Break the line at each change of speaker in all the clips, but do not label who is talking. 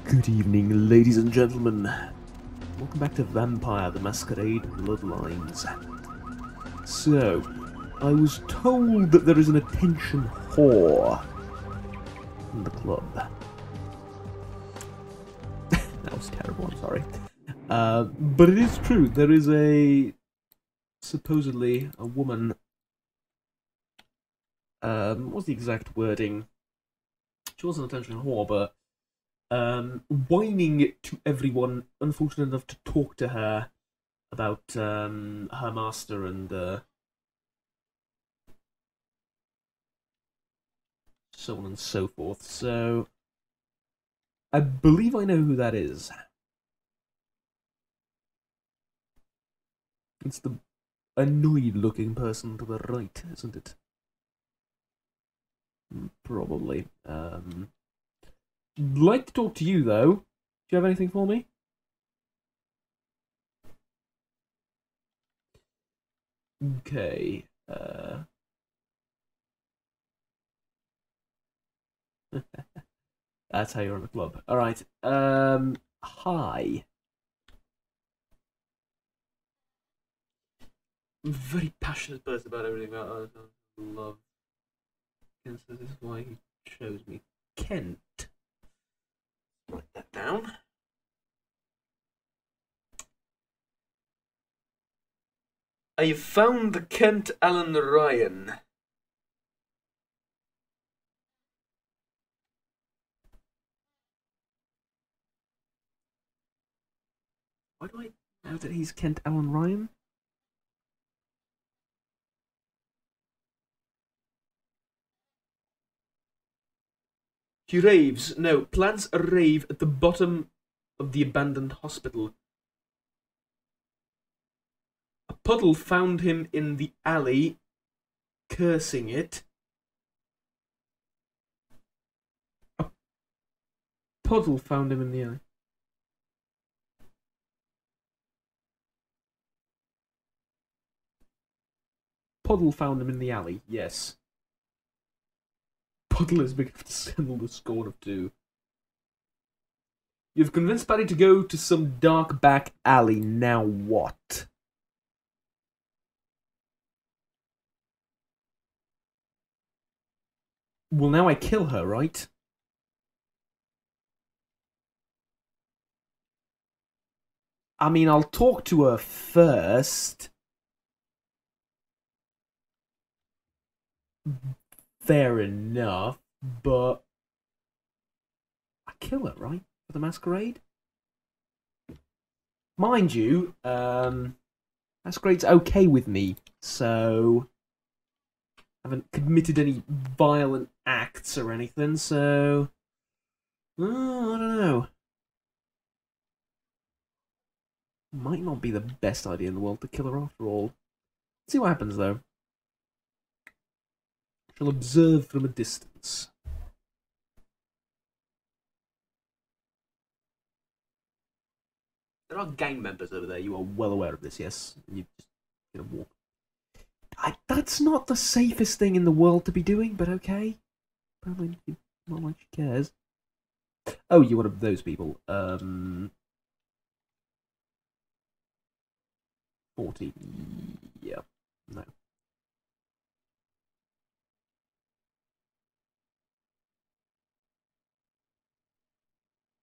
Good evening, ladies and gentlemen. Welcome back to Vampire: The Masquerade Bloodlines. So, I was told that there is an attention whore in the club. That was terrible, I'm sorry. But it is true, there is supposedly a woman, what's the exact wording? She wasn't an attention whore, but whining to everyone unfortunate enough to talk to her about her master and so on and so forth. So I believe I know who that is. It's the annoyed-looking person to the right, isn't it? Probably. Like to talk to you, though. Do you have anything for me? Okay. That's how you're in the club. Alright. Hi. I'm a very passionate person about everything about love. This is why he chose me. Kent. Write that down. I found the Kent Alan Ryan. Why do I know that he's Kent Alan Ryan? He raves. No, plants a rave at the bottom of the abandoned hospital. A puddle found him in the alley, cursing it. A puddle found him in the alley. Puddle found him in the alley, yes. Puddle is big enough to settle the score of 2. You've convinced Barry to go to some dark back alley. Now what? Well, now I kill her, right? I mean, I'll talk to her first. Fair enough, but I kill her, right? For the Masquerade? Mind you, Masquerade's okay with me, so I haven't committed any violent acts or anything, so I don't know. Might not be the best idea in the world to kill her after all. Let's see what happens, though. Shall observe from a distance. There are gang members over there. You are well aware of this, yes? You just gonna walk. That's not the safest thing in the world to be doing, but okay. Apparently, not like she cares. Oh, you're one of those people. 40. Yeah. No.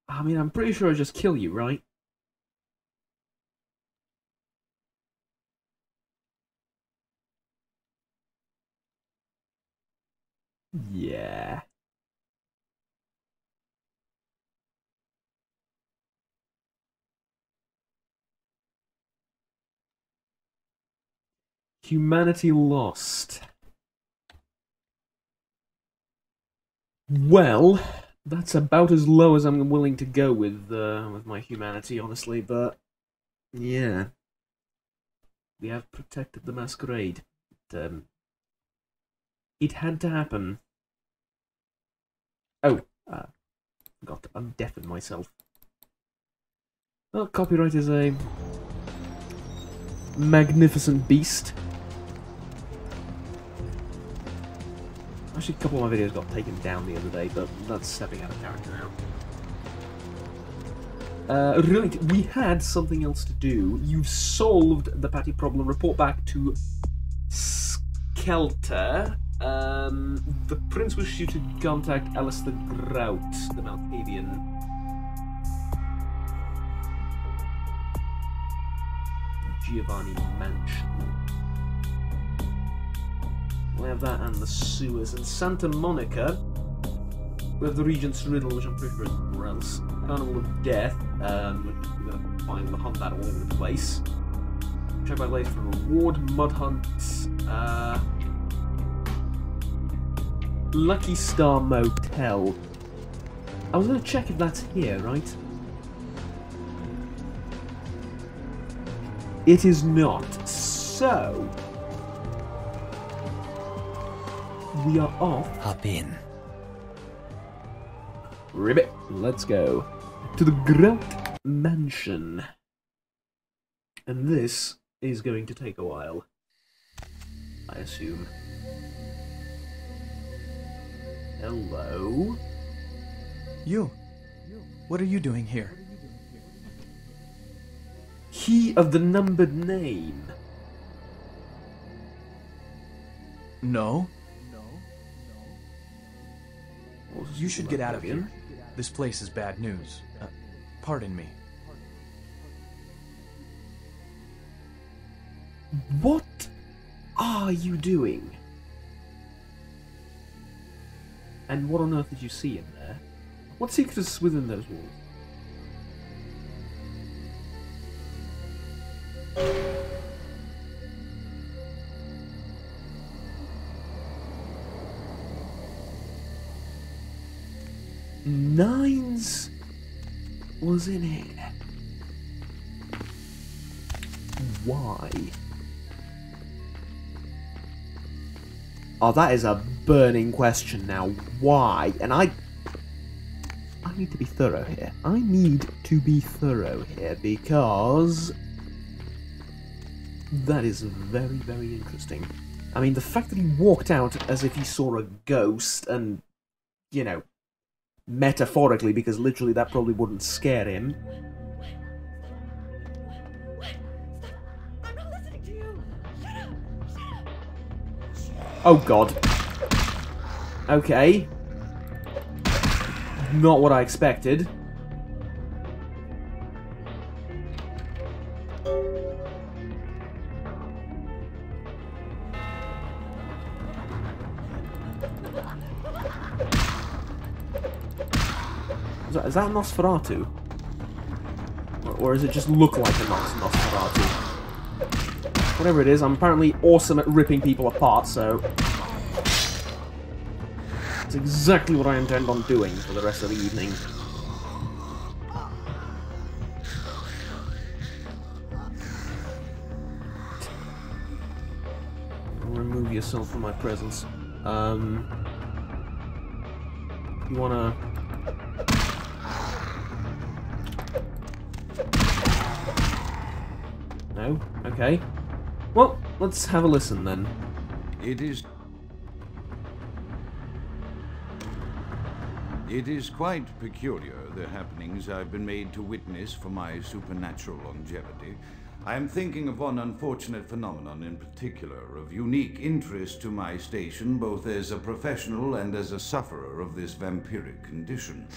I mean, I'm pretty sure I just kill you, right? Yeah. Humanity lost. Well, that's about as low as I'm willing to go with my humanity, honestly. But yeah, we have protected the Masquerade. It had to happen. Oh, forgot to undeafen myself. Well, copyright is a magnificent beast. Actually, a couple of my videos got taken down the other day, but that's stepping out of character now. Right, we had something else to do. You've solved the patty problem. Report back to Skelter. The prince wishes you to contact Alistair Grout, the Malkavian. Giovanni Mansion. We have that and the sewers. And Santa Monica, we have the Regent's Riddle, which I'm pretty sure is somewhere else. Carnival of Death, which we're going to find, we'll hunt that all over the place. Check back later for a reward. Mud Hunt. Lucky Star Motel. I was going to check if that's here, right? It is not. So we are off.
Hop in.
Ribbit. Let's go to the Grout Mansion. And this is going to take a while, I assume. Hello?
You. What are you doing here?
Key of the numbered name.
No. You should get out of here. This place is bad news. Pardon me.
What are you doing? And what on earth did you see in there? What secrets within those walls? Nines was in here. Why? Oh, that is a burning question now. Why? And I need to be thorough here. I need to be thorough here because that is very, very interesting. I mean, the fact that he walked out as if he saw a ghost and, you know, metaphorically, because literally that probably wouldn't scare him. Oh god. Okay. Not what I expected. Is that Nosferatu? Or does it just look like a Nosferatu? Whatever it is, I'm apparently awesome at ripping people apart, so it's exactly what I intend on doing for the rest of the evening. Remove yourself from my presence. You wanna... No? Okay. Well, let's have a listen then.
It is quite peculiar, the happenings I've been made to witness for my supernatural longevity. I am thinking of one unfortunate phenomenon in particular, of unique interest to my station, both as a professional and as a sufferer of this vampiric condition.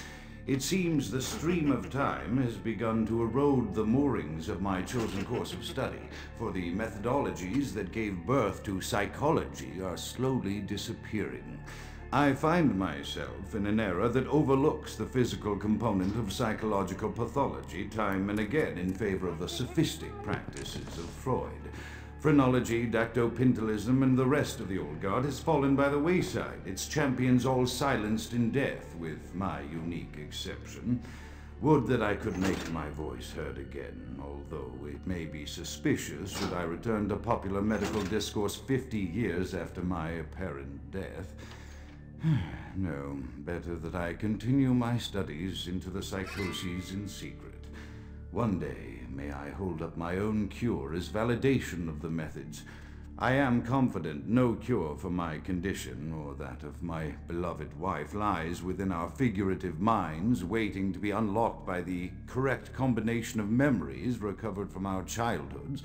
It seems the stream of time has begun to erode the moorings of my chosen course of study, for the methodologies that gave birth to psychology are slowly disappearing. I find myself in an era that overlooks the physical component of psychological pathology time and again in favor of the sophistic practices of Freud. Phrenology, dactopintilism, and the rest of the old guard has fallen by the wayside, its champions all silenced in death, with my unique exception. Would that I could make my voice heard again, although it may be suspicious should I return to popular medical discourse 50 years after my apparent death. No, better that I continue my studies into the psychoses in secret. One day, may I hold up my own cure as validation of the methods I am confident no cure for my condition, or that of my beloved wife, lies within our figurative minds, waiting to be unlocked by the correct combination of memories recovered from our childhoods.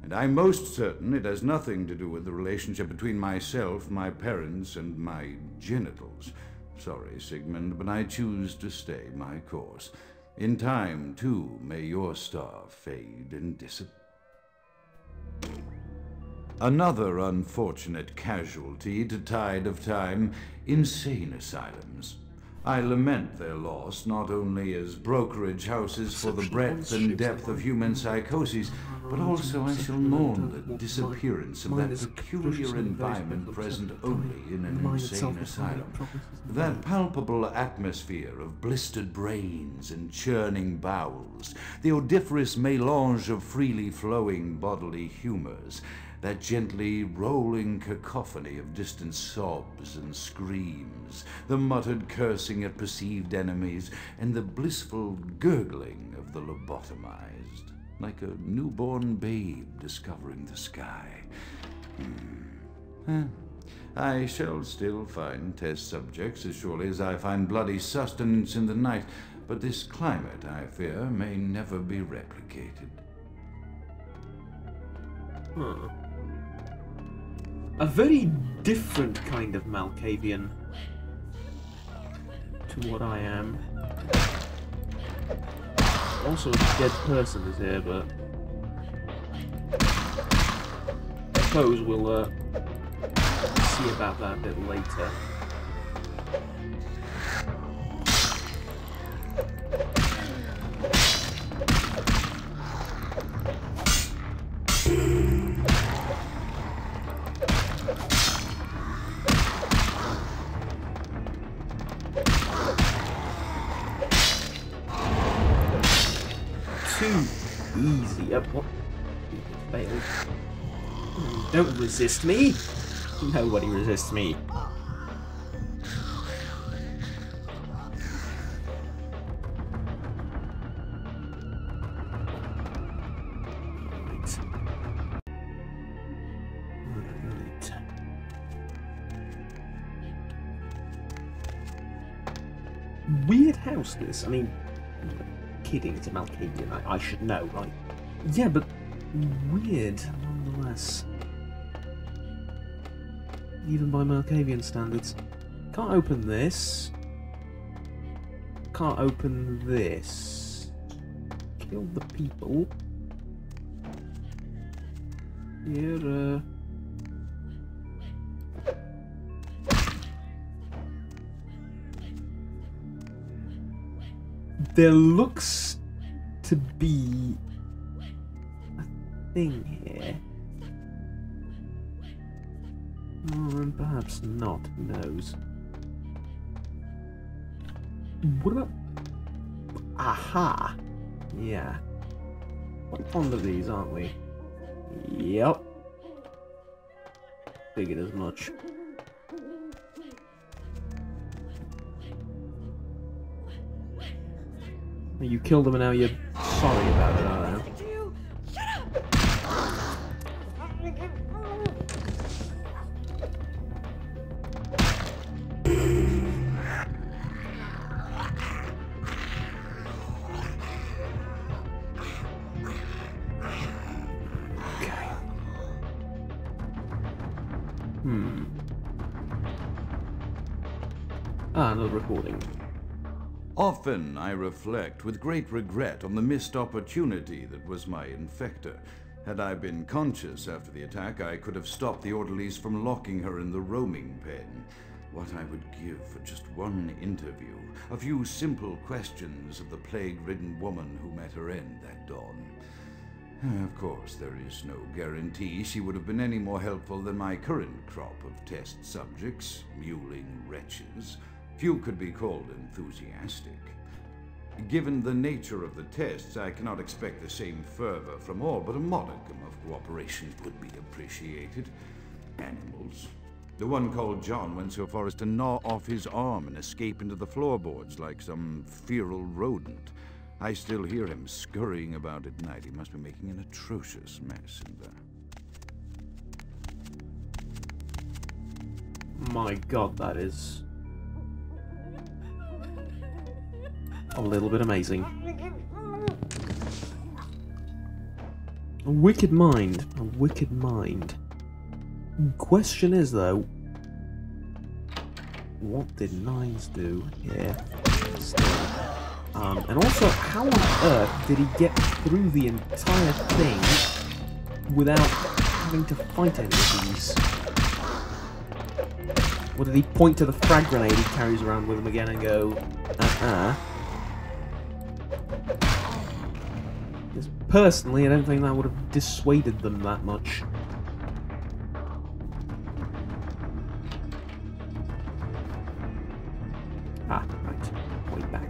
And I'm most certain it has nothing to do with the relationship between myself, my parents, and my genitals. Sorry, Sigmund, but I choose to stay my course. In time, too, may your star fade and disappear. Another unfortunate casualty to tide of time, insane asylums. I lament their loss not only as brokerage houses for the breadth and depth of human psychoses, but also I shall mourn the disappearance of that peculiar environment present only in an insane asylum. That palpable atmosphere of blistered brains and churning bowels, the odoriferous melange of freely flowing bodily humors, that gently rolling cacophony of distant sobs and screams, the muttered cursing at perceived enemies, and the blissful gurgling of the lobotomized, like a newborn babe discovering the sky. I shall still find test subjects as surely as I find bloody sustenance in the night, but this climate, I fear, may never be replicated.
A very different kind of Malkavian to what I am. Also, a dead person is here, but I suppose we'll see about that a bit later. Too easy. What? Failed. Don't resist me. Nobody resists me. Right. Weird house, this. I mean, kidding, it's a Malkavian. I should know, right? Yeah, but weird nonetheless. Even by Malkavian standards. Can't open this. Can't open this. Kill the people. Here, there looks to be a thing here. Or perhaps not, who knows. What about... Aha! Yeah. Quite fond of these, aren't we? Yep. Figured as much. You killed them and now you're sorry about it, aren't you? Another recording.
Often I reflect with great regret on the missed opportunity that was my infector. Had I been conscious after the attack, I could have stopped the orderlies from locking her in the roaming pen. What I would give for just one interview, a few simple questions of the plague-ridden woman who met her end that dawn. Of course, there is no guarantee she would have been any more helpful than my current crop of test subjects, mewling wretches. Few could be called enthusiastic. Given the nature of the tests, I cannot expect the same fervor from all, but a modicum of cooperation would be appreciated. Animals. The one called John went so far as to gnaw off his arm and escape into the floorboards like some feral rodent. I still hear him scurrying about at night. He must be making an atrocious mess in there.
my god, that is a little bit amazing. A wicked mind. A wicked mind. Question is, though, what did Nines do here? And also, how on earth did he get through the entire thing without having to fight any of these? Or did he point to the frag grenade he carries around with him again and go, Because personally, I don't think that would have dissuaded them that much. Ah, right. Way back.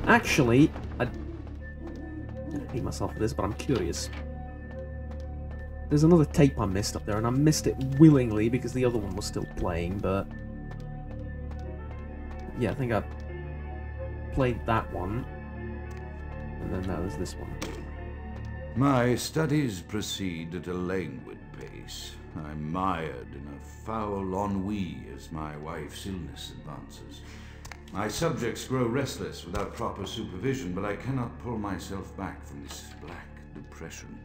Actually, I hate myself for this, but I'm curious. There's another tape I missed up there, and I missed it willingly because the other one was still playing, but... yeah, I think I played that one, and then that was this one.
My studies proceed at a languid pace. I'm mired in a foul ennui as my wife's illness advances. My subjects grow restless without proper supervision, but I cannot pull myself back from this black depression.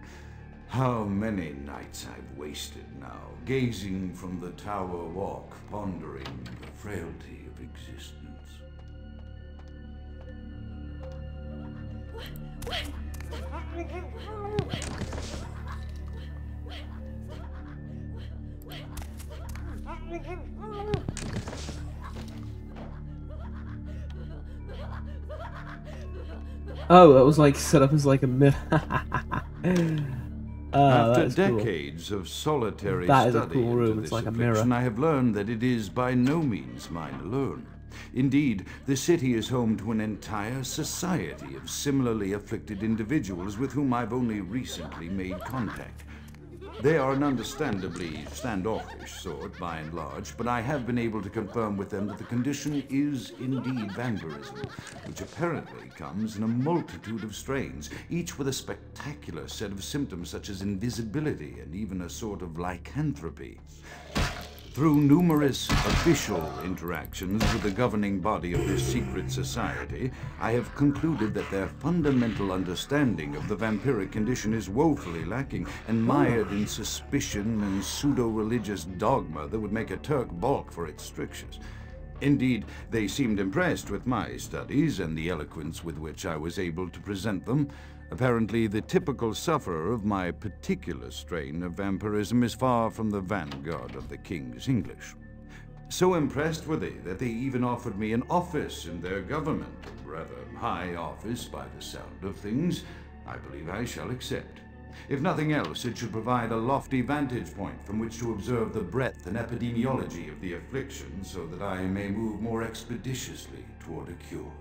How many nights I've wasted now, gazing from the tower walk, pondering the frailty of existence.
Oh, that was like set up as like a mirror.
After decades of solitary
that
study
is a cool room.
into
It's
this
like a
affliction,
mirror.
I have learned that it is by no means mine alone. Indeed, the city is home to an entire society of similarly afflicted individuals with whom I've only recently made contact. They are an understandably standoffish sort, by and large, but I have been able to confirm with them that the condition is indeed vampirism, which apparently comes in a multitude of strains, each with a spectacular set of symptoms such as invisibility and even a sort of lycanthropy. Through numerous official interactions with the governing body of this secret society, I have concluded that their fundamental understanding of the vampiric condition is woefully lacking and mired in suspicion and pseudo-religious dogma that would make a Turk balk for its strictures. Indeed, they seemed impressed with my studies and the eloquence with which I was able to present them. Apparently, the typical sufferer of my particular strain of vampirism is far from the vanguard of the King's English. So impressed were they that they even offered me an office in their government, a rather high office by the sound of things. I believe I shall accept. If nothing else, it should provide a lofty vantage point from which to observe the breadth and epidemiology of the affliction so that I may move more expeditiously toward a cure.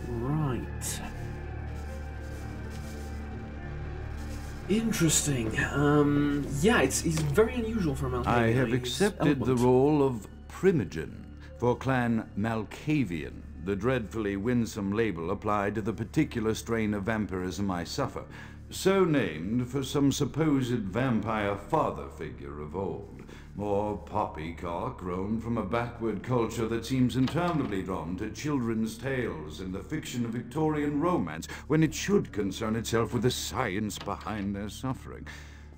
Right. Interesting. Yeah, it's very unusual for Malkavian.
I have accepted the role of Primogen for Clan Malkavian, the dreadfully winsome label applied to the particular strain of vampirism I suffer, so named for some supposed vampire father figure of old. More poppycock grown from a backward culture that seems interminably drawn to children's tales and the fiction of Victorian romance, when it should concern itself with the science behind their suffering.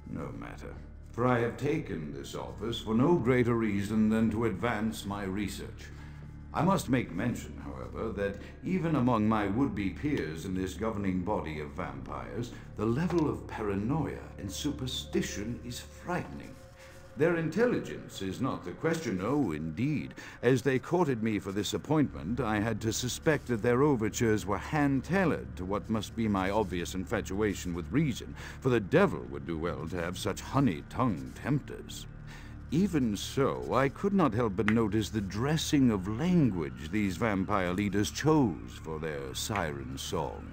No matter, for I have taken this office for no greater reason than to advance my research. I must make mention, however, that even among my would-be peers in this governing body of vampires, the level of paranoia and superstition is frightening. Their intelligence is not the question, oh, indeed. As they courted me for this appointment, I had to suspect that their overtures were hand-tailored to what must be my obvious infatuation with reason, for the devil would do well to have such honey-tongued tempters. Even so, I could not help but notice the dressing of language these vampire leaders chose for their siren song.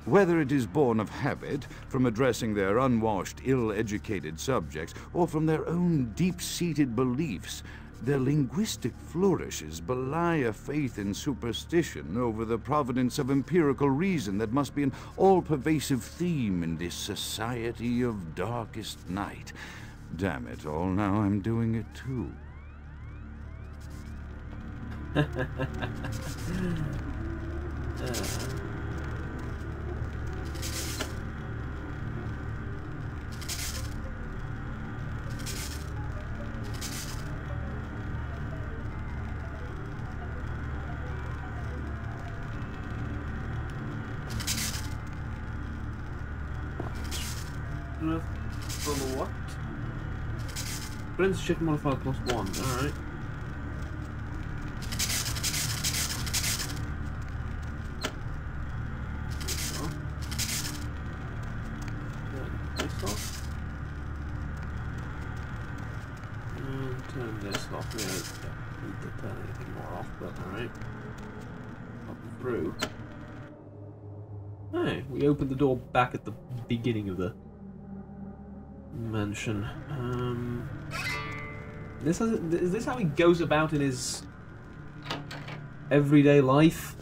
Whether it is born of habit, from addressing their unwashed, ill-educated subjects, or from their own deep-seated beliefs, Their linguistic flourishes belie a faith in superstition over the providence of empirical reason that must be an all-pervasive theme in this society of darkest night. Damn it all, now I'm doing it too.
For what? Friends shift modifier +1, alright. This off. And turn this off. Yeah, don't need to turn anything more off, but alright. Up and through. Hey, we opened the door back at the beginning of the mansion. Is this how he goes about in his everyday life?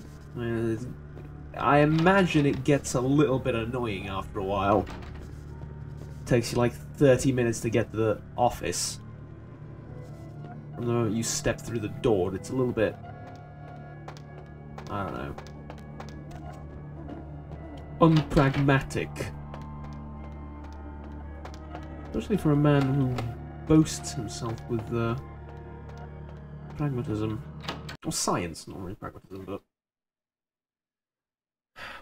I imagine it gets a little bit annoying after a while. It takes you like 30 minutes to get to the office. From the moment you step through the door, it's a little bit... I don't know. Unpragmatic. Especially for a man who boasts himself with pragmatism. Or science, not really pragmatism, but...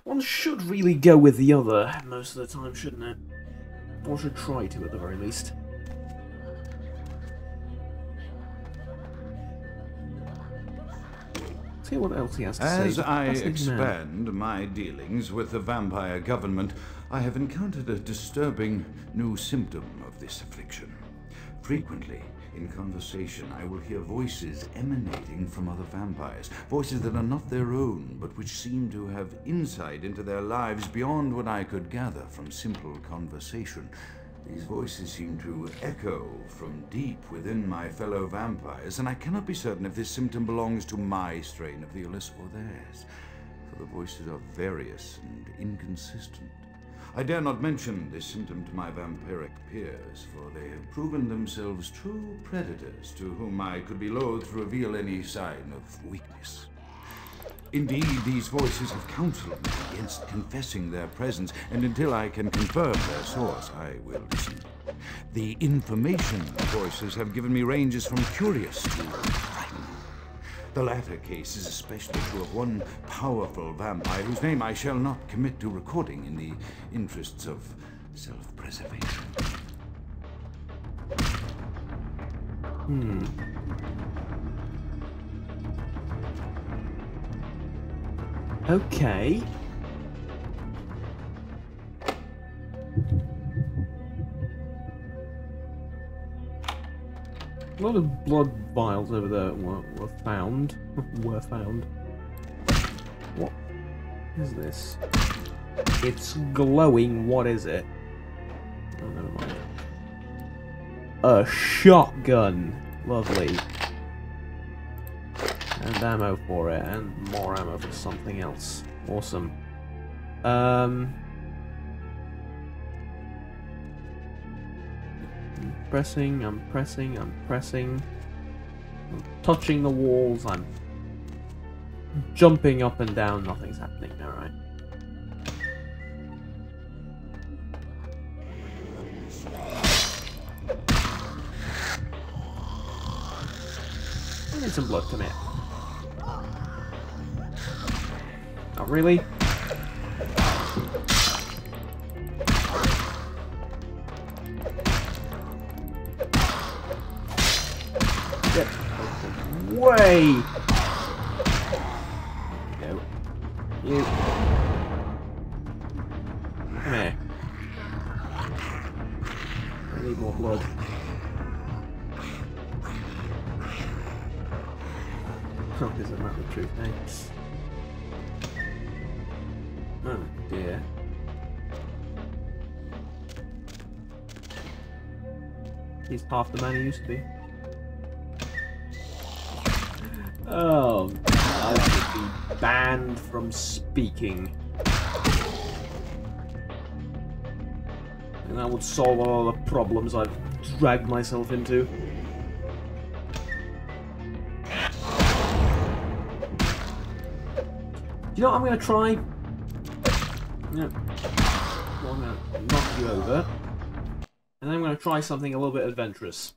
One should really go with the other most of the time, shouldn't it? Or should try to, at the very least. Let's hear what else he has to say.
As I expand my dealings with the vampire government, I have encountered a disturbing new symptom of this affliction. Frequently, in conversation, I will hear voices emanating from other vampires. Voices that are not their own, but which seem to have insight into their lives beyond what I could gather from simple conversation. These voices seem to echo from deep within my fellow vampires, and I cannot be certain if this symptom belongs to my strain of the illness or theirs, for the voices are various and inconsistent. I dare not mention this symptom to my vampiric peers, for they have proven themselves true predators to whom I could be loath to reveal any sign of weakness. Indeed, these voices have counseled me against confessing their presence, and until I can confirm their source, I will listen. The information voices have given me ranges from curious to frightening. The latter case is especially true of one powerful vampire whose name I shall not commit to recording in the interests of self-preservation.
Okay. A lot of blood vials over there were found. What is this? It's glowing. What is it? Oh, never mind. A shotgun. Lovely. And ammo for it, and more ammo for something else. Awesome. I'm pressing. I'm touching the walls, I'm jumping up and down, nothing's happening, alright. I need some blood, come here. Not really. Get away! There we go. You. Come here. I need more blood. Oh, this is not the truth, thanks. Oh dear. He's half the man he used to be. Oh, I should be banned from speaking. And that would solve all the problems I've dragged myself into. You know what I'm going to try? Yeah. Well, I'm going to knock you over. And then I'm going to try something a little bit adventurous.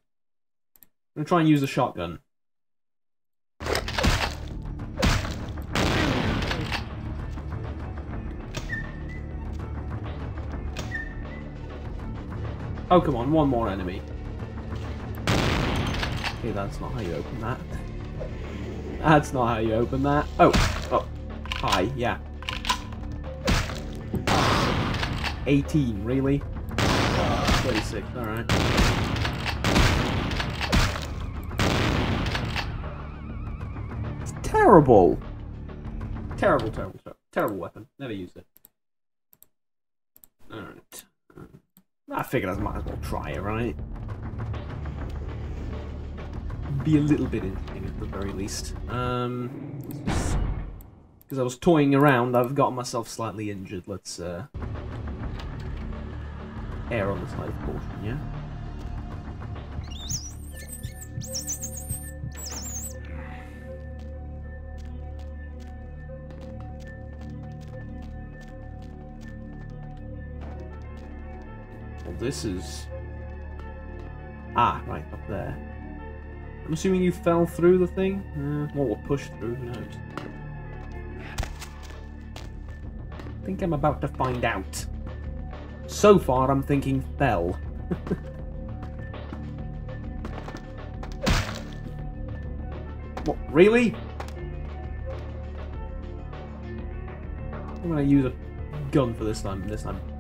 I'm going to try and use a shotgun. Oh, come on, one more enemy. Okay, that's not how you open that. That's not how you open that. Oh, oh, hi, yeah. 18, really? 36, alright. It's terrible! Terrible, terrible, terrible. Terrible weapon. Never used it. Alright. I figured I might as well try it, right? Be a little bit interesting at the very least. Because I was toying around, I've gotten myself slightly injured. Let's err on the side of caution, yeah? Well, this is... Ah, right, up there. I'm assuming you fell through the thing? Well, we'll push through, who knows? I think I'm about to find out. So far, I'm thinking fell. What, really? I'm gonna use a gun for this time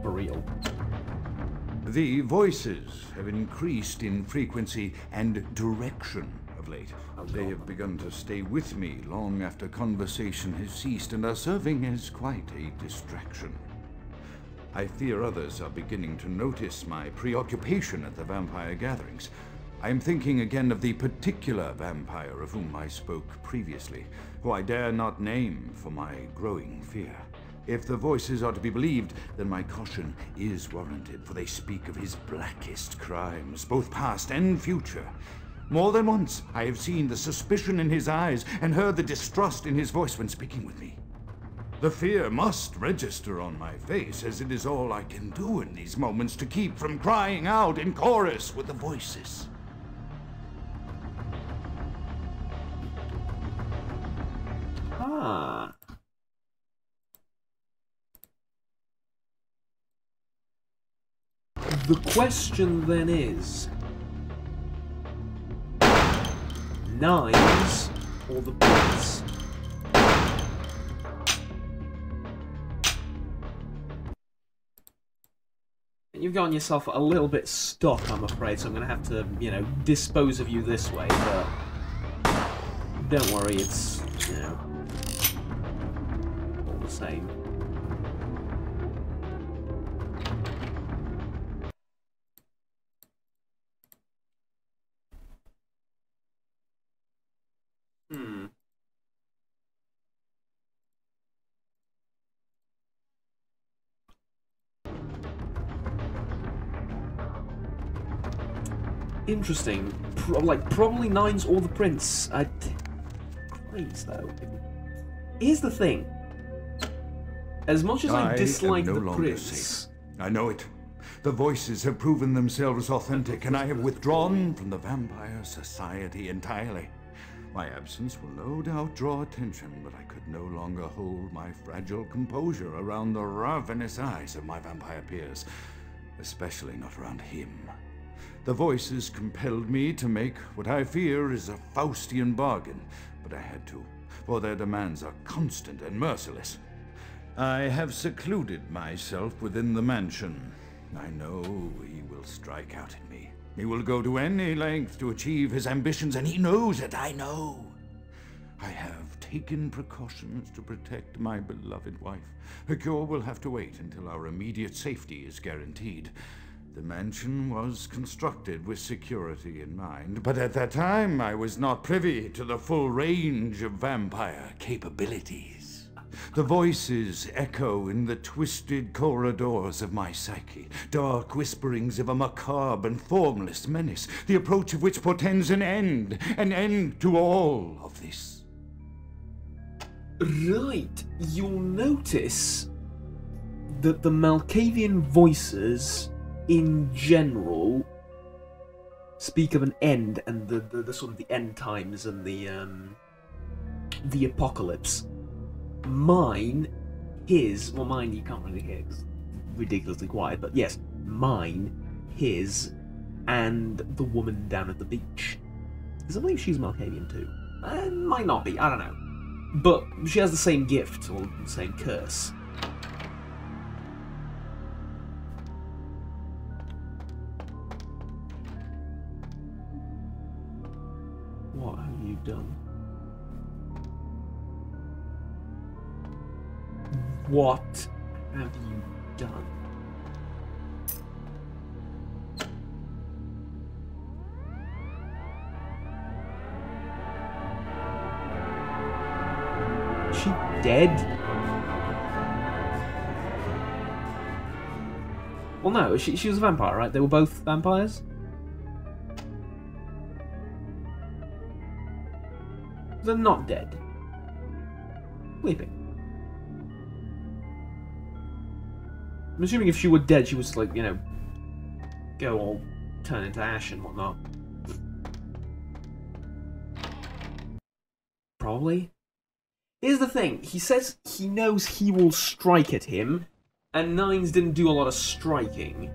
for real.
The voices have increased in frequency and direction of late. They have begun to stay with me long after conversation has ceased and are serving as quite a distraction. I fear others are beginning to notice my preoccupation at the vampire gatherings. I am thinking again of the particular vampire of whom I spoke previously, who I dare not name for my growing fear. If the voices are to be believed, then my caution is warranted, for they speak of his blackest crimes, both past and future. More than once, I have seen the suspicion in his eyes and heard the distrust in his voice when speaking with me. The fear must register on my face, as it is all I can do in these moments to keep from crying out in chorus with the voices.
Ah. The question then is... Knives or the prince? You've gotten yourself a little bit stuck, I'm afraid, so I'm going to have to, you know, dispose of you this way, but... Don't worry, it's, you know... all the same. Interesting. Probably Nines or the Prince. Please, though. Here's the thing. As much as I dislike the Prince...
Safe. I know it. The voices have proven themselves authentic, and I have withdrawn from the Vampire Society entirely. My absence will no doubt draw attention, but I could no longer hold my fragile composure around the ravenous eyes of my vampire peers, especially not around him. The voices compelled me to make what I fear is a Faustian bargain, but I had to, for their demands are constant and merciless. I have secluded myself within the mansion. I know he will strike out at me. He will go to any length to achieve his ambitions, and he knows it, I know. I have taken precautions to protect my beloved wife. Her cure will have to wait until our immediate safety is guaranteed. The mansion was constructed with security in mind, but at that time I was not privy to the full range of vampire capabilities. The voices echo in the twisted corridors of my psyche, dark whisperings of a macabre and formless menace, the approach of which portends an end to all of this.
Right, you'll notice that the Malkavian voices, in general, speak of an end and the sort of the end times and the apocalypse. Mine, mine you can't really hear, it's ridiculously quiet, but yes, mine, his, and the woman down at the beach. Because I believe she's Malkavian too. Might not be, I don't know. But she has the same gift, or the same curse. What have you done? What have you done? Is she dead? Well, no, she was a vampire, right? They were both vampires? They're not dead. Sleeping. I'm assuming if she were dead, she was like, you know, go all turn into ash and whatnot. Probably. Here's the thing. He says he knows he will strike at him, and Nines didn't do a lot of striking.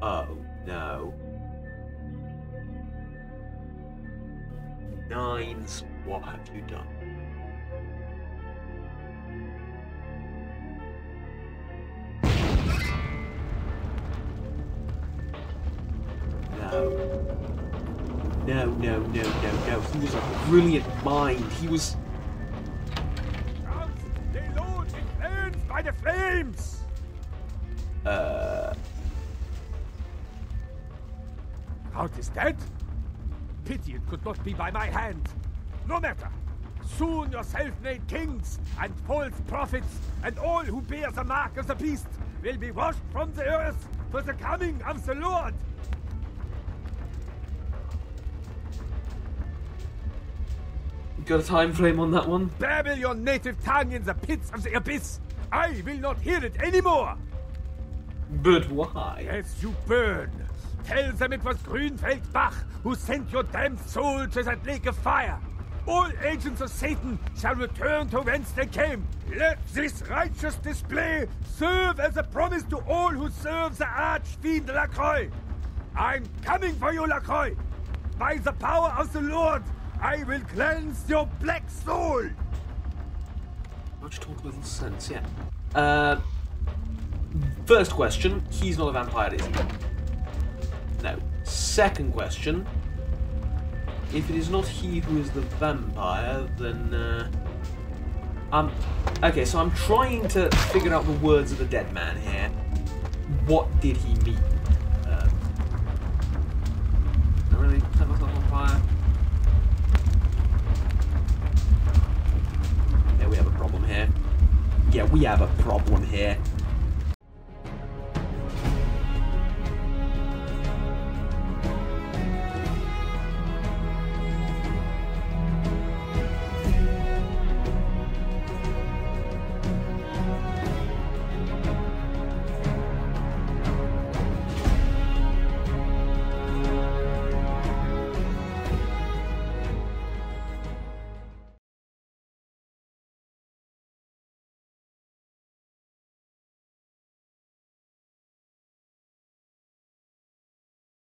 Oh, no. Nines, what have you done? No. No. He was a brilliant mind. He was...
They load in flames by the flames! Count is dead? Pity it could not be by my hand. No matter. Soon your self-made kings and false prophets and all who bear the mark of the beast will be washed from the earth for the coming of the Lord.
Got a time frame on that one?
Babble your native tongue in the pits of the abyss. I will not hear it anymore.
But why?
As you burn, tell them it was Grünfeld Bach who sent your damned soul to that lake of fire. All agents of Satan shall return to whence they came. Let this righteous display serve as a promise to all who serve the archfiend Lacroix. I'm coming for you, Lacroix. By the power of the Lord, I will cleanse your black soul!
Much talk, little sense, yeah. First question, he's not a vampire, is he? No. Second question, if it is not he who is the vampire, then, okay, so I'm trying to figure out the words of the dead man here. What did he mean? I really set myself on fire. We have a problem here. Yeah, we have a problem here.